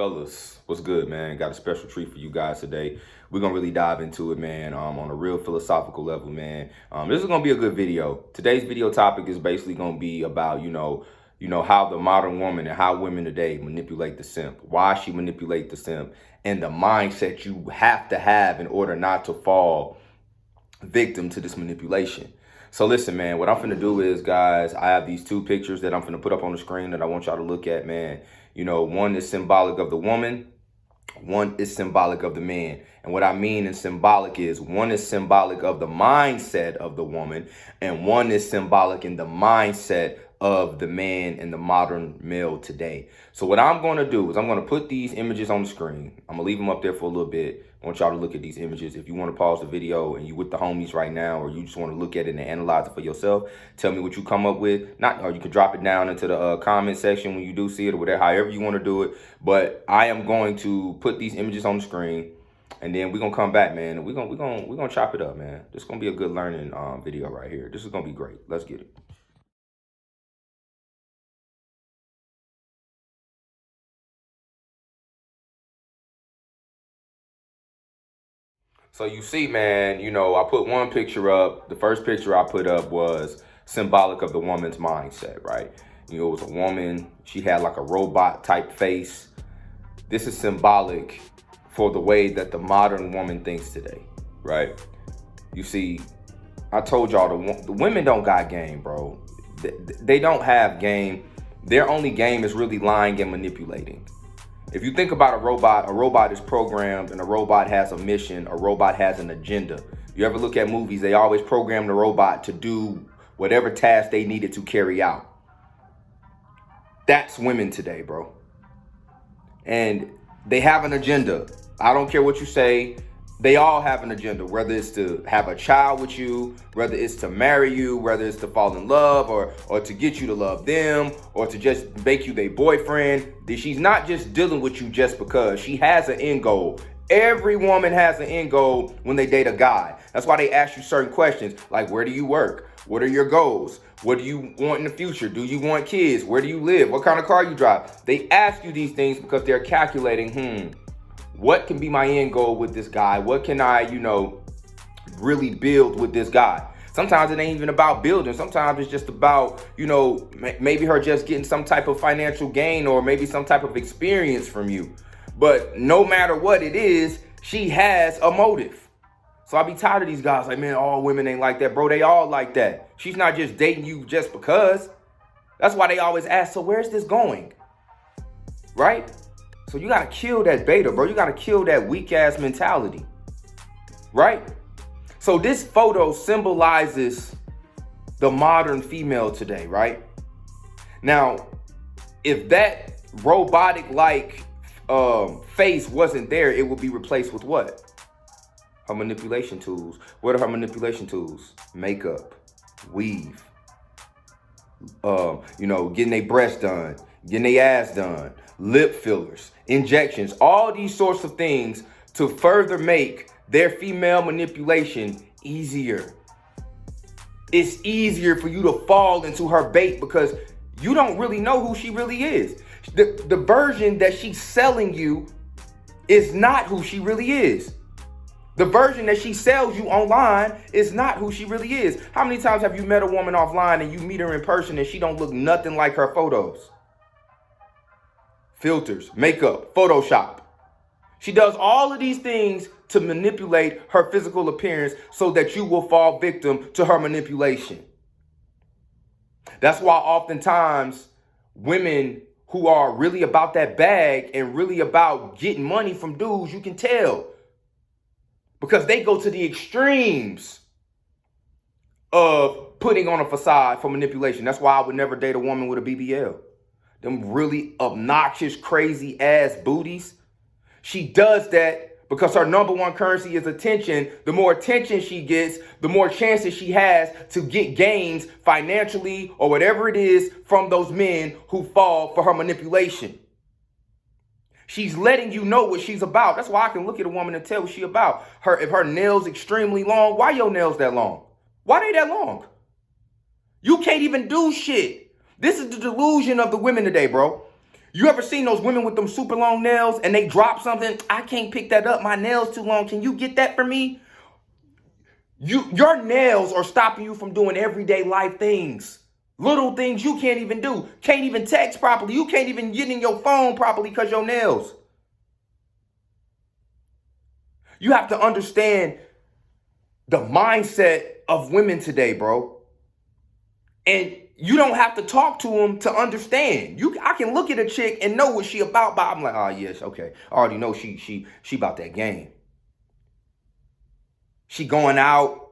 Fellas, what's good, man? Got a special treat for you guys today. We're gonna really dive into it, man, on a real philosophical level, man. This is gonna be a good video. Today's video topic is basically gonna be about, how the modern woman and how women today manipulate the simp, why she manipulate the simp, and the mindset you have to have in order not to fall victim to this manipulation. So listen, man, what I'm finna do is, guys, I have these two pictures that I'm finna put up on the screen that I want y'all to look at, man. One is symbolic of the woman, one is symbolic of the man. And what I mean in symbolic is one is symbolic of the mindset of the woman, and one is symbolic in the mindset of the man and the modern male today. So what I'm going to do is I'm going to put these images on the screen. I'm going to leave them up there for a little bit. I want y'all to look at these images. If you want to pause the video and you with the homies right now, or you just want to look at it and analyze it for yourself, tell me what you come up with. Or you can drop it down into the comment section when you do see it, or whatever, however you want to do it. But I am going to put these images on the screen, and then we're gonna come back, man. And we're gonna chop it up, man. This is gonna be a good learning video right here. This is gonna be great. Let's get it. So you see, man, I put one picture up. The first picture I put up was symbolic of the woman's mindset, right? It was a woman. She had like a robot type face. This is symbolic for the way that the modern woman thinks today, right? You see, I told y'all the women don't got game, bro. They don't have game. Their only game is really lying and manipulating. If you think about a robot is programmed, and a robot has a mission, a robot has an agenda. You ever look at movies, they always program the robot to do whatever task they needed to carry out. That's women today, bro. And they have an agenda. I don't care what you say. They all have an agenda, whether it's to have a child with you, whether it's to marry you, whether it's to fall in love, or to get you to love them, or to just make you their boyfriend. She's not just dealing with you just because. She has an end goal. Every woman has an end goal when they date a guy. That's why they ask you certain questions, like, where do you work? What are your goals? What do you want in the future? Do you want kids? Where do you live? What kind of car you drive? They ask you these things because they're calculating, what can be my end goal with this guy? What can I, really build with this guy? Sometimes it ain't even about building. Sometimes it's just about, maybe her just getting some type of financial gain, or maybe some type of experience from you. But no matter what it is, she has a motive. So I be tired of these guys like, man, all women ain't like that. Bro, they all like that. She's not just dating you just because. That's why they always ask, so where's this going? Right? So you gotta kill that beta, bro. You gotta kill that weak ass mentality, right? So this photo symbolizes the modern female today, right? Now, if that robotic-like face wasn't there, it would be replaced with what? Her manipulation tools. What are her manipulation tools? Makeup, weave, getting their breasts done, getting their ass done, lip fillers, injections, all these sorts of things to further make their female manipulation easier. It's easier for you to fall into her bait because you don't really know who she really is. The version that she's selling you is not who she really is. The version that she sells you online is not who she really is. How many times have you met a woman offline and you meet her in person and she don't look nothing like her photos? Filters, makeup, Photoshop. She does all of these things to manipulate her physical appearance so that you will fall victim to her manipulation. That's why oftentimes women who are really about that bag and really about getting money from dudes, you can tell, because they go to the extremes of putting on a facade for manipulation. That's why I would never date a woman with a BBL. Them really obnoxious, crazy ass booties. She does that because her number one currency is attention. The more attention she gets, the more chances she has to get gains financially or whatever it is from those men who fall for her manipulation. She's letting you know what she's about. That's why I can look at a woman and tell what she's about. If her nails extremely long, why your nails that long? Why they that long? You can't even do shit. This is the delusion of the women today, bro. You ever seen those women with them super long nails and they drop something? I can't pick that up. My nail's too long. Can you get that for me? Your nails are stopping you from doing everyday life things. Little things you can't even do. Can't even text properly. You can't even get in your phone properly because your nails. You have to understand the mindset of women today, bro. And you don't have to talk to them to understand. I can look at a chick and know what she about, but I'm like, oh yes, okay. I already know she about that game. She going out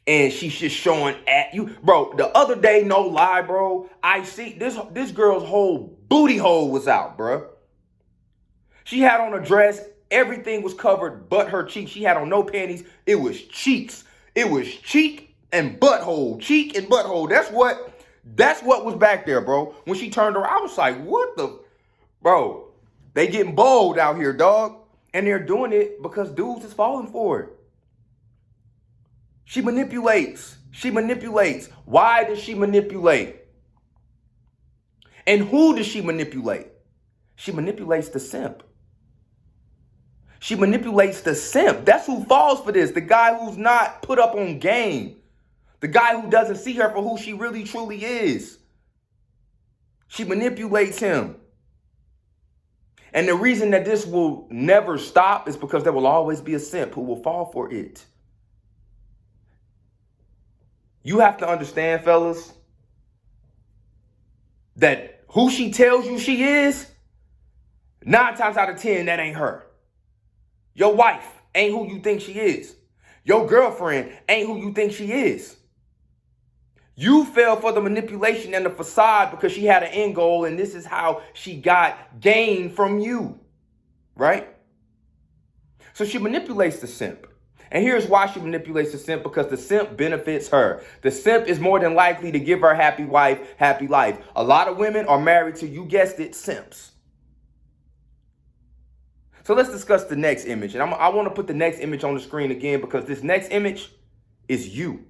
and she's just showing at you. Bro, the other day, no lie, bro, I see this girl's whole booty hole was out, bro. She had on a dress, everything was covered but her cheeks. She had on no panties. It was cheeks. It was cheek and butthole. Cheek and butthole. That's what was back there, bro. When she turned around, I was like, what the? Bro, they getting bold out here, dog. And they're doing it because dudes is falling for it. She manipulates. She manipulates. Why does she manipulate? And who does she manipulate? She manipulates the simp. She manipulates the simp. That's who falls for this. The guy who's not put up on game. The guy who doesn't see her for who she really truly is. She manipulates him. And the reason that this will never stop is because there will always be a simp who will fall for it. You have to understand, fellas, that who she tells you she is, 9 times out of 10, that ain't her. Your wife ain't who you think she is. Your girlfriend ain't who you think she is. You fell for the manipulation and the facade because she had an end goal, and this is how she got gain from you, right? So she manipulates the simp. And here's why she manipulates the simp, because the simp benefits her. The simp is more than likely to give her happy wife, happy life. A lot of women are married to, you guessed it, simps. So let's discuss the next image. And I want to put the next image on the screen again because this next image is you.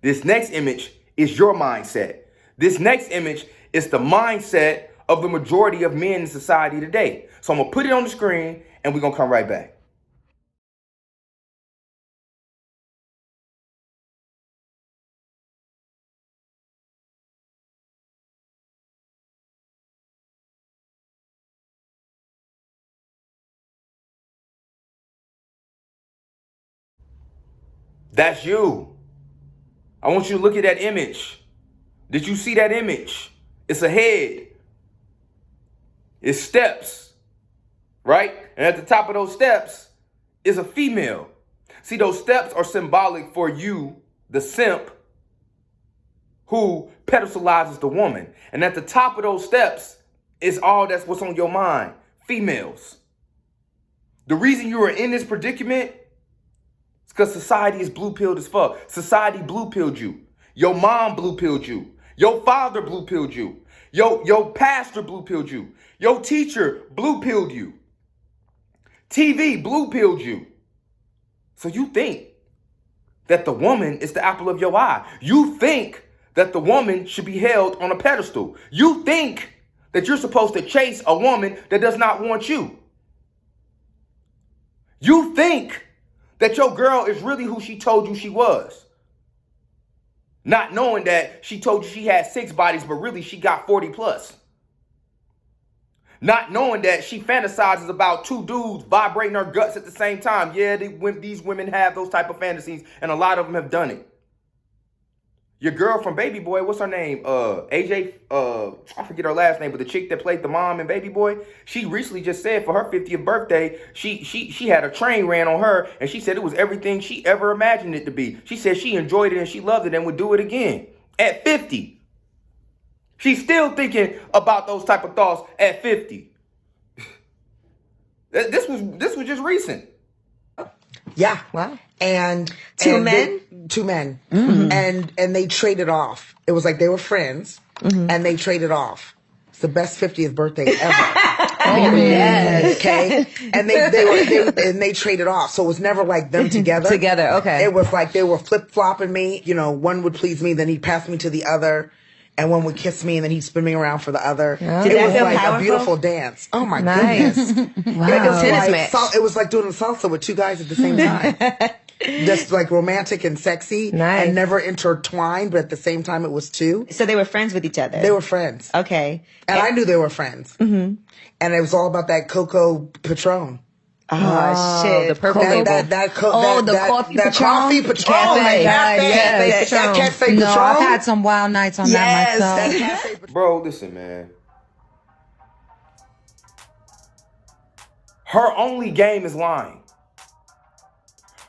This next image is your mindset. This next image is the mindset of the majority of men in society today. So I'm going to put it on the screen and we're going to come right back. That's you. I want you to look at that image. Did you see that image? It's a head. It's steps, right? And at the top of those steps is a female. See, those steps are symbolic for you, the simp, who pedestalizes the woman. And at the top of those steps is all that's what's on your mind, females. The reason you are in this predicament is because society is blue-pilled as fuck. Society blue-pilled you. Your mom blue-pilled you. Your father blue-pilled you. Your pastor blue-pilled you. Your teacher blue-pilled you. TV blue-pilled you. So you think that the woman is the apple of your eye. You think that the woman should be held on a pedestal. You think that you're supposed to chase a woman that does not want you. You think that your girl is really who she told you she was. Not knowing that she told you she had 6 bodies, but really she got 40 plus. Not knowing that she fantasizes about 2 dudes vibrating her guts at the same time. Yeah, these women have those type of fantasies, and a lot of them have done it. Your girl from Baby Boy, what's her name? AJ, I forget her last name, but the chick that played the mom in Baby Boy, she recently just said for her 50th birthday, she had a train ran on her, and she said it was everything she ever imagined it to be. She said she enjoyed it and she loved it and would do it again at 50. She's still thinking about those type of thoughts at 50. This was just recent. Yeah. Wow. And Two men? Two men. Mm-hmm. And they traded off. It was like they were friends, mm-hmm. and they traded off. It's the best 50th birthday ever. Oh, yes. Okay. And they traded off. So it was never like them together. Together, okay. It was like they were flip-flopping me. You know, one would please me, then he'd pass me to the other. and one would kiss me, and then he'd spin me around for the other. Did It that was feel like powerful? a beautiful dance. Oh my Nice. goodness! Wow. It was Tennis like match. it was like doing salsa with two guys at the same time. Just like romantic and sexy, Nice. and never intertwined, but at the same time it was two. So they were friends with each other. They were friends. Okay. And I knew they were friends. Mm-hmm. And it was all about that Cocoa Patron. Oh, shit. the purple label. The coffee that Patron? coffee Patron. Cafe. That cafe. Yes. That cafe No, Patron. I've had some wild nights on Yes, that That myself. cafe Patron. Bro, listen, man. Her only game is lying.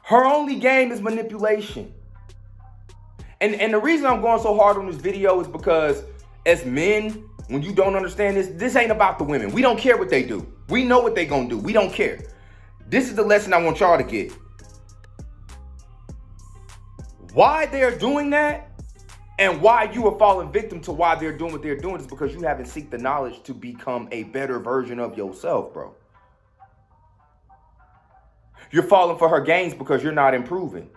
Her only game is manipulation. And the reason I'm going so hard on this video is because as men, when you don't understand this ain't about the women. We don't care what they do. We know what they gonna do. We don't care. This is the lesson I want y'all to get. Why they're doing that and why you are falling victim to why they're doing what they're doing is because you haven't seeked the knowledge to become a better version of yourself, bro. You're falling for her games because you're not improving.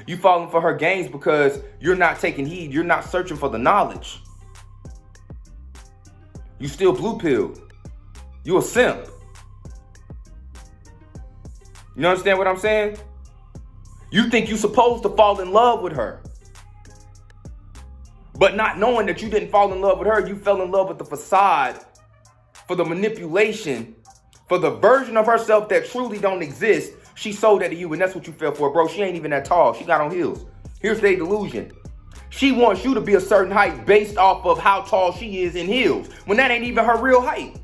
You're falling for her games because you're not taking heed. You're not searching for the knowledge. You still blue pill. You a simp. You understand what I'm saying? You think you're supposed to fall in love with her. But not knowing that you didn't fall in love with her, you fell in love with the facade, for the manipulation, for the version of herself that truly don't exist. She sold that to you, and that's what you fell for, bro. She ain't even that tall. She got on heels. Here's the delusion. She wants you to be a certain height based off of how tall she is in heels, when that ain't even her real height.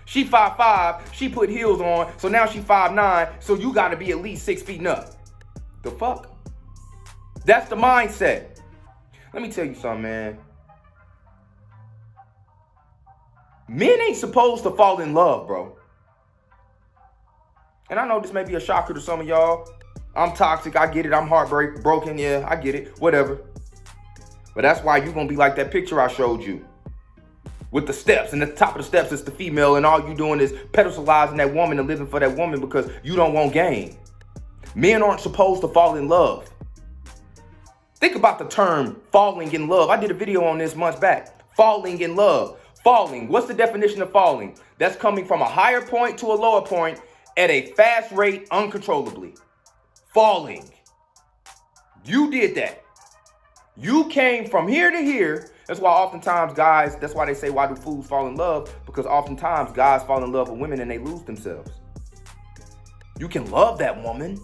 She 5'5", she put heels on, so now she 5'9", so you gotta be at least 6 feet and up. The fuck? That's the mindset. Let me tell you something, man. Men ain't supposed to fall in love, bro. And I know this may be a shocker to some of y'all. I'm toxic, I get it. I'm heartbroken, yeah, I get it. Whatever. But that's why you gonna be like that picture I showed you. With the steps, and at the top of the steps is the female, and all you doing is pedestalizing that woman and living for that woman because you don't want game. Men aren't supposed to fall in love. Think about the term falling in love. I did a video on this months back. Falling in love. Falling. What's the definition of falling? That's coming from a higher point to a lower point at a fast rate uncontrollably. Falling. You did that. You came from here to here. That's why oftentimes guys, that's why they say, why do fools fall in love? Because oftentimes guys fall in love with women and they lose themselves. You can love that woman,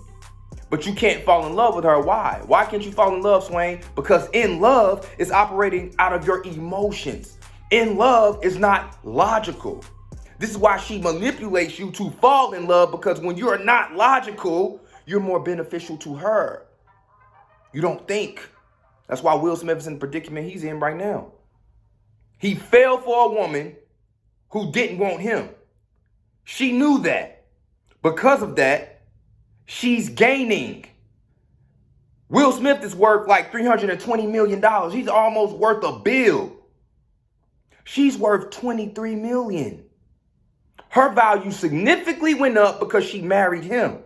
but you can't fall in love with her. Why? Why can't you fall in love, Swain? Because in love is operating out of your emotions. In love is not logical. This is why she manipulates you to fall in love, because when you're not logical, you're more beneficial to her. You don't think. That's why Will Smith is in the predicament he's in right now. He fell for a woman who didn't want him. She knew that. Because of that, she's gaining. Will Smith is worth like $320 million. He's almost worth $1 billion. She's worth $23 million. Her value significantly went up because she married him.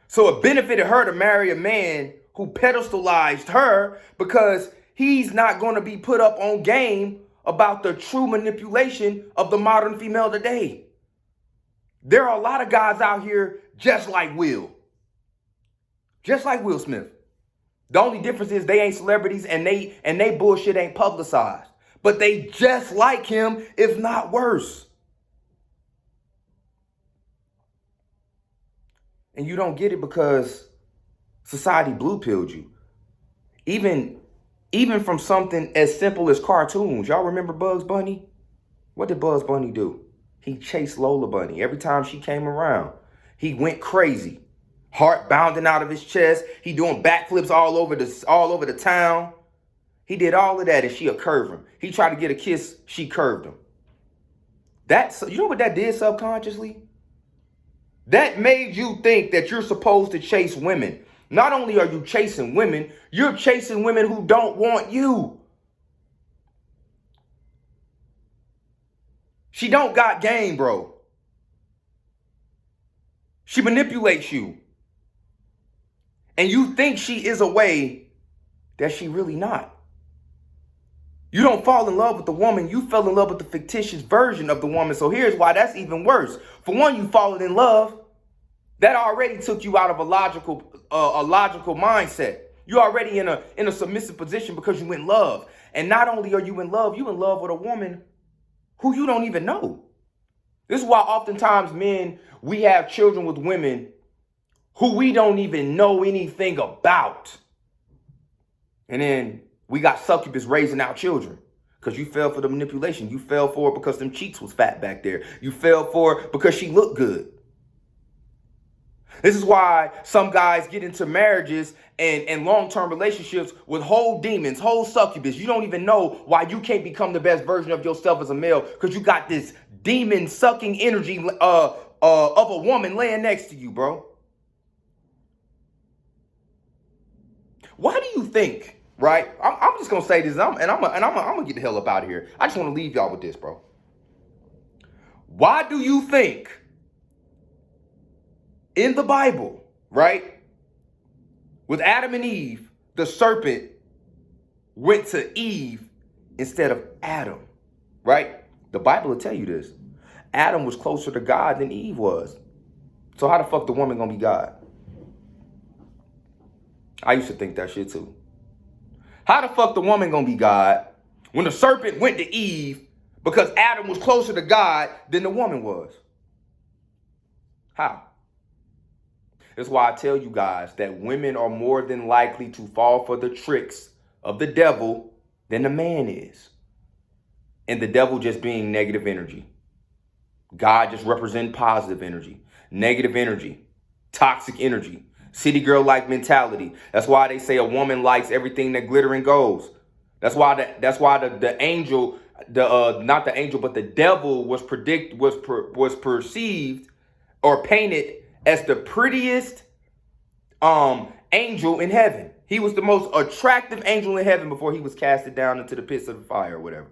So it benefited her to marry a man who pedestalized her, because he's not going to be put up on game about the true manipulation of the modern female today. There are a lot of guys out here just like Will. Just like Will Smith. The only difference is they ain't celebrities and they bullshit ain't publicized. But they just like him, if not worse. And you don't get it because society blue pilled you. Even from something as simple as cartoons. Y'all remember Bugs Bunny? What did Bugs Bunny do? He chased Lola Bunny. Every time she came around, he went crazy. Heart bounding out of his chest. He doing backflips all over the town. He did all of that and she'll curve him. He tried to get a kiss, she curved him. You know what that did subconsciously? That made you think that you're supposed to chase women. Not only are you chasing women, you're chasing women who don't want you. She don't got game, bro. She manipulates you. And you think she is a way that she really not. You don't fall in love with the woman. You fell in love with the fictitious version of the woman. So here's why that's even worse. For one, you fallen in love. That already took you out of a logical mindset. You're already in a submissive position because you in love. And not only are you in love with a woman who you don't even know. This is why oftentimes men, we have children with women who we don't even know anything about. And then we got succubus raising our children because you fell for the manipulation. You fell for it because them cheeks was fat back there. You fell for it because she looked good. This is why some guys get into marriages and long-term relationships with whole demons, whole succubus. You don't even know why you can't become the best version of yourself as a male because you got this demon-sucking energy of a woman laying next to you, bro. Why do you think, right? I'm just going to say this, and I'm going to get the hell up out of here. I just want to leave y'all with this, bro. Why do you think in the Bible, right, with Adam and Eve, the serpent went to Eve instead of Adam, right? The Bible will tell you this. Adam was closer to God than Eve was. So how the fuck the woman gonna be God? I used to think that shit too. How the fuck the woman gonna be God when the serpent went to Eve because Adam was closer to God than the woman was? How? That's why I tell you guys that women are more than likely to fall for the tricks of the devil than the man is. And the devil just being negative energy. God just representing positive energy, negative energy, toxic energy, city girl-like mentality. That's why they say a woman likes everything that glitter and goes. That's why the angel, not the angel, but the devil was perceived or painted as the prettiest angel in heaven. He was the most attractive angel in heaven before he was casted down into the pits of the fire or whatever.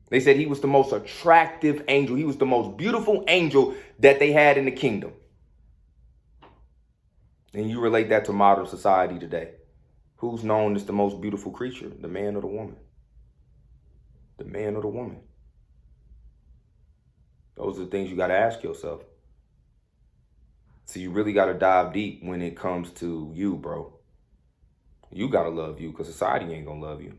They said he was the most attractive angel. He was the most beautiful angel that they had in the kingdom. And you relate that to modern society today. Who's known as the most beautiful creature? The man or the woman? The man or the woman? Those are the things you got to ask yourself. So you really got to dive deep when it comes to you, bro. You got to love you because society ain't going to love you.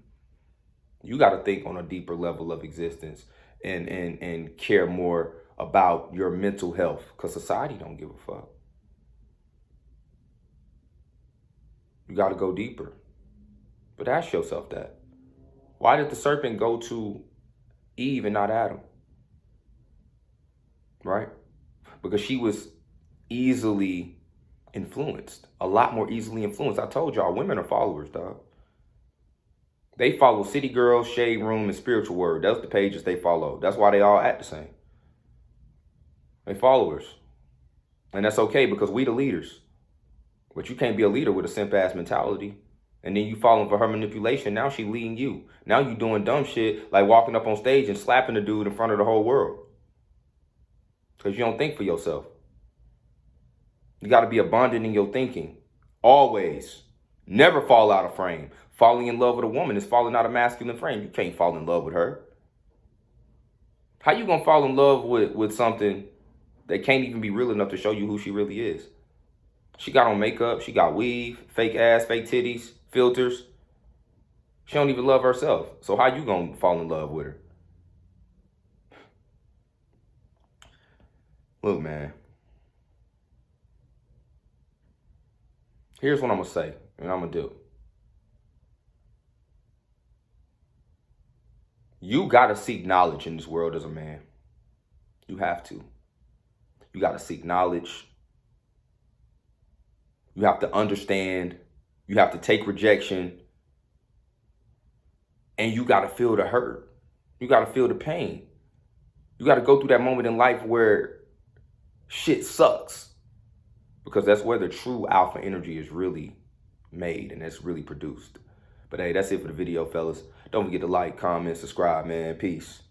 You got to think on a deeper level of existence and care more about your mental health because society don't give a fuck. You got to go deeper. But ask yourself that. Why did the serpent go to Eve and not Adam? Right? Because she was easily influenced. A lot more easily influenced. I told y'all, women are followers, dog. They follow City Girl, Shade Room, and Spiritual Word. That's the pages they follow. That's why they all act the same. They followers. And that's okay because we the leaders. But you can't be a leader with a simp-ass mentality. And then you falling for her manipulation. Now she leading you. Now you doing dumb shit like walking up on stage and slapping the dude in front of the whole world. Because you don't think for yourself. You got to be abundant in your thinking. Always. Never fall out of frame. Falling in love with a woman is falling out of masculine frame. You can't fall in love with her. How you gonna fall in love with something that can't even be real enough to show you who she really is? She got on makeup, she got weave, fake ass, fake titties, filters. She don't even love herself. So how you gonna fall in love with her? Look, man. Here's what I'm gonna say, and I'm gonna do. You gotta seek knowledge in this world as a man. You have to. You gotta seek knowledge. You have to understand. You have to take rejection. And you gotta feel the hurt. You gotta feel the pain. You gotta go through that moment in life where shit sucks. Because that's where the true alpha energy is really made and it's really produced. But hey, that's it for the video, fellas. Don't forget to like, comment, subscribe, man. Peace.